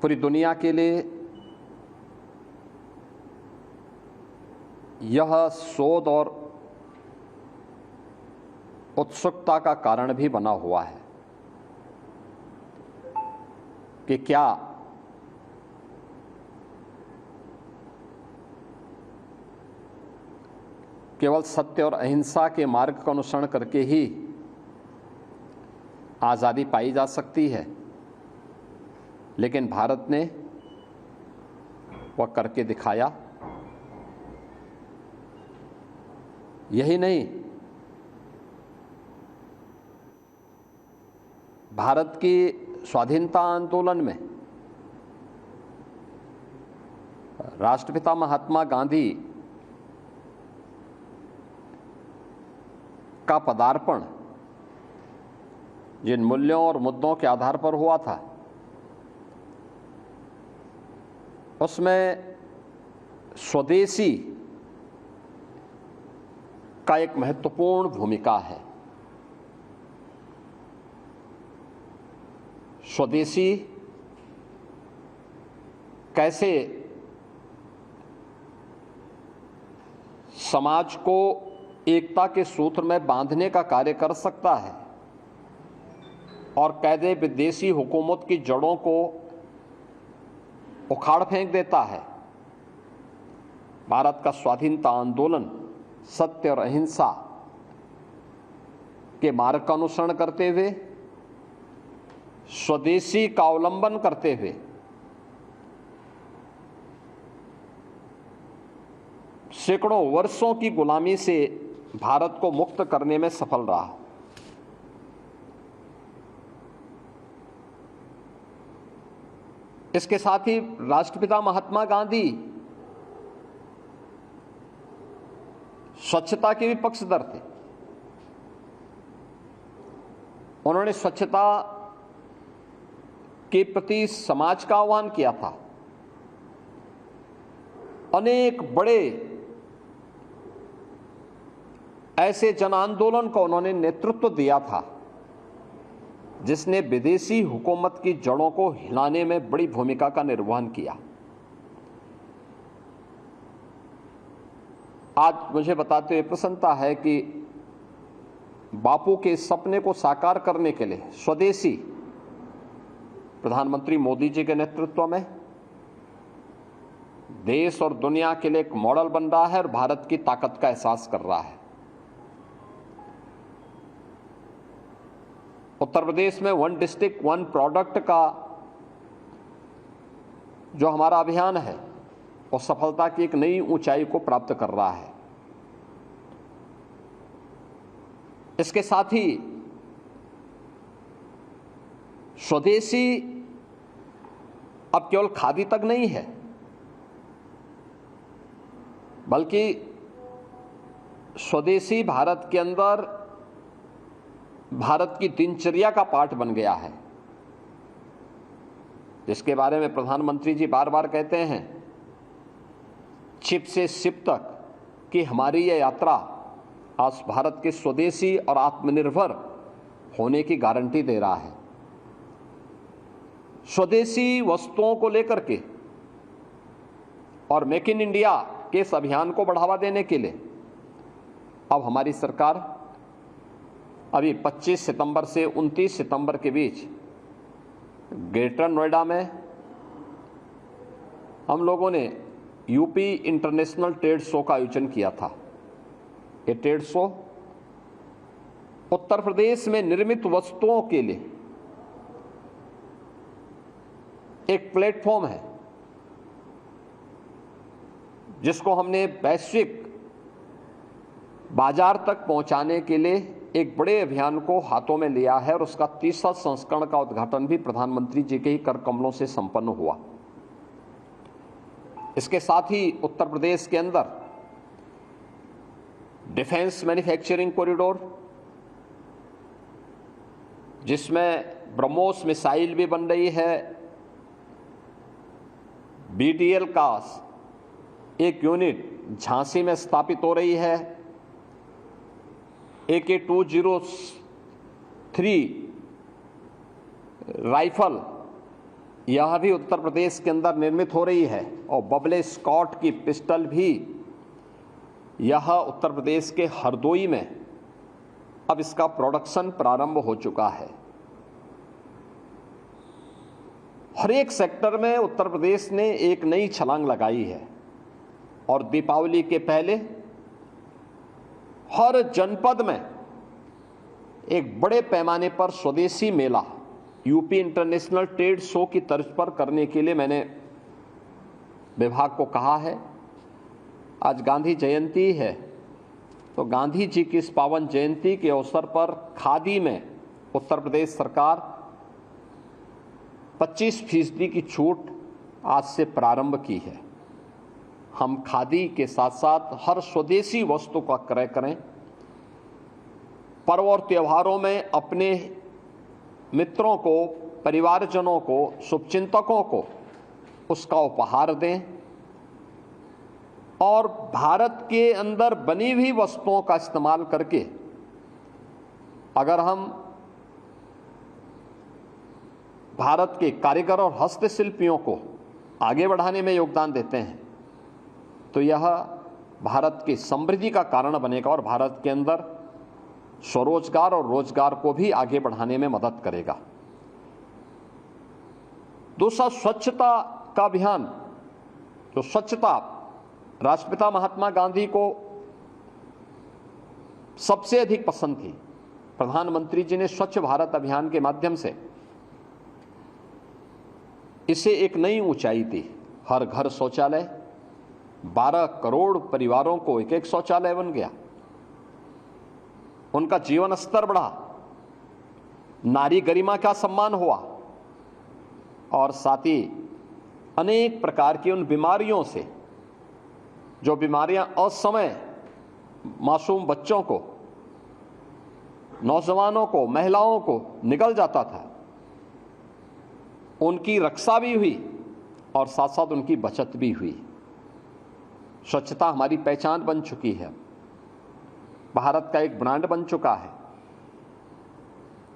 पूरी दुनिया के लिए यह शोध और उत्सुकता का कारण भी बना हुआ है कि क्या केवल सत्य और अहिंसा के मार्ग का अनुसरण करके ही आज़ादी पाई जा सकती है, लेकिन भारत ने वह करके दिखाया। यही नहीं, भारत की स्वाधीनता आंदोलन में राष्ट्रपिता महात्मा गांधी का पदार्पण जिन मूल्यों और मुद्दों के आधार पर हुआ था, उसमें स्वदेशी का एक महत्वपूर्ण भूमिका है। स्वदेशी कैसे समाज को एकता के सूत्र में बांधने का कार्य कर सकता है और कैसे विदेशी हुकूमत की जड़ों को उखाड़ फेंक देता है। भारत का स्वाधीनता आंदोलन सत्य और अहिंसा के मार्ग का अनुसरण करते हुए, स्वदेशी का अवलंबन करते हुए सैकड़ों वर्षों की गुलामी से भारत को मुक्त करने में सफल रहा। इसके साथ ही राष्ट्रपिता महात्मा गांधी स्वच्छता के भी पक्षधर थे। उन्होंने स्वच्छता के प्रति समाज का आह्वान किया था। अनेक बड़े ऐसे जन आंदोलन को उन्होंने नेतृत्व दिया था जिसने विदेशी हुकूमत की जड़ों को हिलाने में बड़ी भूमिका का निर्वहन किया। आज मुझे बताते हुए प्रसन्नता है कि बापू के सपने को साकार करने के लिए स्वदेशी प्रधानमंत्री मोदी जी के नेतृत्व में देश और दुनिया के लिए एक मॉडल बन रहा है और भारत की ताकत का एहसास कर रहा है। उत्तर प्रदेश में वन डिस्ट्रिक्ट वन प्रोडक्ट का जो हमारा अभियान है वो सफलता की एक नई ऊंचाई को प्राप्त कर रहा है। इसके साथ ही स्वदेशी अब केवल खादी तक नहीं है, बल्कि स्वदेशी भारत के अंदर भारत की दिनचर्या का पार्ट बन गया है, जिसके बारे में प्रधानमंत्री जी बार बार कहते हैं, छिप से शिप तक कि हमारी यह यात्रा आज भारत के स्वदेशी और आत्मनिर्भर होने की गारंटी दे रहा है। स्वदेशी वस्तुओं को लेकर के और मेक इन इंडिया के इस अभियान को बढ़ावा देने के लिए अब हमारी सरकार अभी 25 सितंबर से 29 सितंबर के बीच ग्रेटर नोएडा में हम लोगों ने यूपी इंटरनेशनल ट्रेड शो का आयोजन किया था। ये ट्रेड शो उत्तर प्रदेश में निर्मित वस्तुओं के लिए एक प्लेटफॉर्म है जिसको हमने वैश्विक बाजार तक पहुंचाने के लिए एक बड़े अभियान को हाथों में लिया है और उसका तीसरा संस्करण का उद्घाटन भी प्रधानमंत्री जी के ही कर कमलों से संपन्न हुआ। इसके साथ ही उत्तर प्रदेश के अंदर डिफेंस मैन्युफैक्चरिंग कॉरिडोर, जिसमें ब्रह्मोस मिसाइल भी बन रही है, BDL का एक यूनिट झांसी में स्थापित हो रही है, AK-203 राइफल यह भी उत्तर प्रदेश के अंदर निर्मित हो रही है और बबले स्कॉट की पिस्टल भी यह उत्तर प्रदेश के हरदोई में अब इसका प्रोडक्शन प्रारंभ हो चुका है। हर एक सेक्टर में उत्तर प्रदेश ने एक नई छलांग लगाई है और दीपावली के पहले हर जनपद में एक बड़े पैमाने पर स्वदेशी मेला यूपी इंटरनेशनल ट्रेड शो की तर्ज पर करने के लिए मैंने विभाग को कहा है। आज गांधी जयंती है तो गांधी जी की इस पावन जयंती के अवसर पर खादी में उत्तर प्रदेश सरकार 25% की छूट आज से प्रारंभ की है। हम खादी के साथ साथ हर स्वदेशी वस्तु का क्रय करें। पर्व और त्योहारों में अपने मित्रों को, परिवारजनों को, शुभचिंतकों को उसका उपहार दें और भारत के अंदर बनी हुई वस्तुओं का इस्तेमाल करके अगर हम भारत के कारीगर और हस्तशिल्पियों को आगे बढ़ाने में योगदान देते हैं तो यह भारत की समृद्धि का कारण बनेगा और भारत के अंदर स्वरोजगार और रोजगार को भी आगे बढ़ाने में मदद करेगा। दूसरा, स्वच्छता का अभियान। तो स्वच्छता राष्ट्रपिता महात्मा गांधी को सबसे अधिक पसंद थी। प्रधानमंत्री जी ने स्वच्छ भारत अभियान के माध्यम से इसे एक नई ऊंचाई दी। हर घर शौचालय, 12 करोड़ परिवारों को एक एक शौचालय बन गया। उनका जीवन स्तर बढ़ा, नारी गरिमा का सम्मान हुआ और साथ ही अनेक प्रकार की उन बीमारियों से, जो बीमारियां असमय मासूम बच्चों को, नौजवानों को, महिलाओं को निगल जाता था, उनकी रक्षा भी हुई और साथ साथ उनकी बचत भी हुई। स्वच्छता हमारी पहचान बन चुकी है, भारत का एक ब्रांड बन चुका है।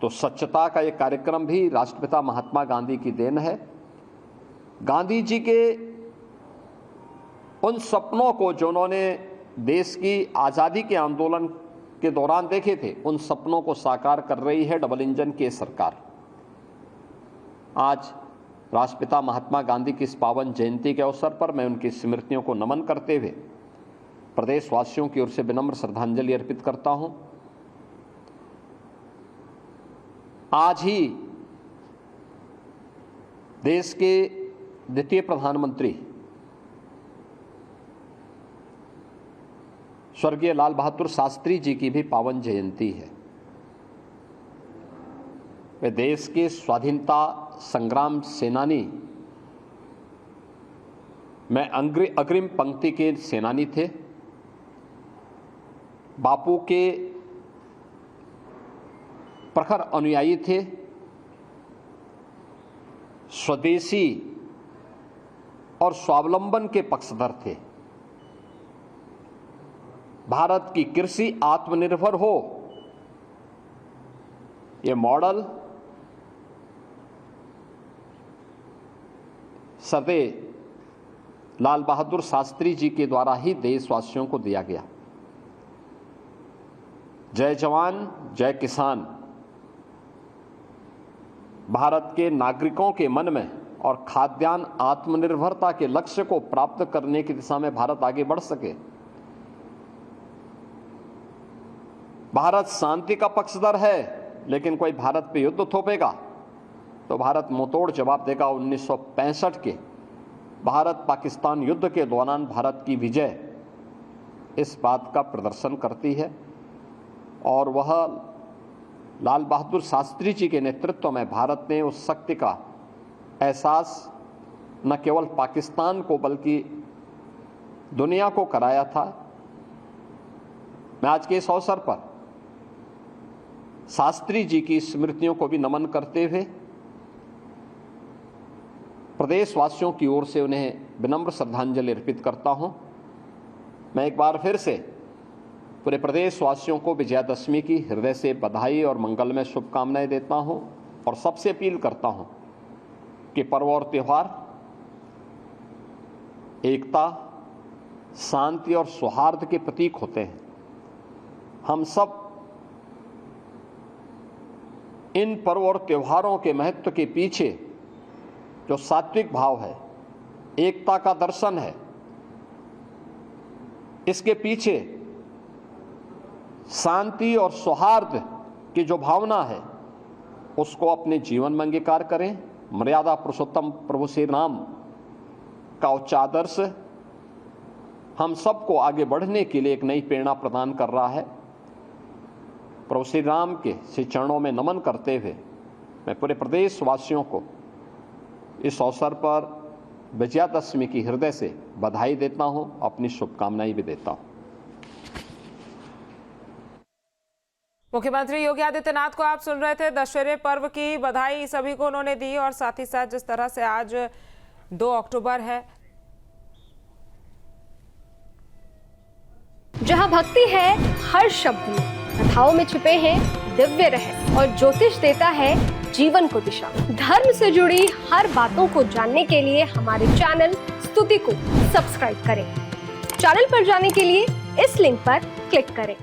तो स्वच्छता का एक कार्यक्रम भी राष्ट्रपिता महात्मा गांधी की देन है। गांधी जी के उन सपनों को जो उन्होंने देश की आज़ादी के आंदोलन के दौरान देखे थे, उन सपनों को साकार कर रही है डबल इंजन की सरकार। आज राष्ट्रपिता महात्मा गांधी की इस पावन जयंती के अवसर पर मैं उनकी स्मृतियों को नमन करते हुए प्रदेशवासियों की ओर से विनम्र श्रद्धांजलि अर्पित करता हूं। आज ही देश के द्वितीय प्रधानमंत्री स्वर्गीय लाल बहादुर शास्त्री जी की भी पावन जयंती है। वे देश के स्वाधीनता संग्राम सेनानी में अग्रिम पंक्ति के सेनानी थे। बापू के प्रखर अनुयायी थे। स्वदेशी और स्वावलंबन के पक्षधर थे। भारत की कृषि आत्मनिर्भर हो, ये मॉडल सरदार लाल बहादुर शास्त्री जी के द्वारा ही देशवासियों को दिया गया। जय जवान जय किसान भारत के नागरिकों के मन में और खाद्यान्न आत्मनिर्भरता के लक्ष्य को प्राप्त करने की दिशा में भारत आगे बढ़ सके। भारत शांति का पक्षधर है, लेकिन कोई भारत पे युद्ध थोपेगा तो भारत मुंहतोड़ जवाब देगा। 1965 के भारत पाकिस्तान युद्ध के दौरान भारत की विजय इस बात का प्रदर्शन करती है और वह लाल बहादुर शास्त्री जी के नेतृत्व में भारत ने उस शक्ति का एहसास न केवल पाकिस्तान को बल्कि दुनिया को कराया था। मैं आज के इस अवसर पर शास्त्री जी की स्मृतियों को भी नमन करते हुए प्रदेशवासियों की ओर से उन्हें विनम्र श्रद्धांजलि अर्पित करता हूं। मैं एक बार फिर से पूरे प्रदेशवासियों को विजयादशमी की हृदय से बधाई और मंगलमय शुभकामनाएं देता हूं और सबसे अपील करता हूं कि पर्व और त्योहार एकता, शांति और सौहार्द के प्रतीक होते हैं। हम सब इन पर्व और त्योहारों के महत्व के पीछे जो सात्विक भाव है, एकता का दर्शन है, इसके पीछे शांति और सौहार्द की जो भावना है उसको अपने जीवन में अंगीकार करें। मर्यादा पुरुषोत्तम प्रभु श्री राम का उच्च आदर्श हम सबको आगे बढ़ने के लिए एक नई प्रेरणा प्रदान कर रहा है। प्रभु श्री राम के श्री चरणों में नमन करते हुए मैं पूरे प्रदेश वासियों को इस अवसर पर विजयादशमी की हृदय से बधाई देता हूं, अपनी शुभकामनाएं भी देता हूं। मुख्यमंत्री योगी आदित्यनाथ को आप सुन रहे थे। दशहरे पर्व की बधाई सभी को उन्होंने दी और साथ ही साथ जिस तरह से आज 2 अक्टूबर है, जहां भक्ति है हर शब्द में, कथाओं में छुपे हैं दिव्य रहस्य और ज्योतिष देता है जीवन को दिशा। धर्म से जुड़ी हर बातों को जानने के लिए हमारे चैनल स्तुति को सब्सक्राइब करें। चैनल पर जाने के लिए इस लिंक पर क्लिक करें।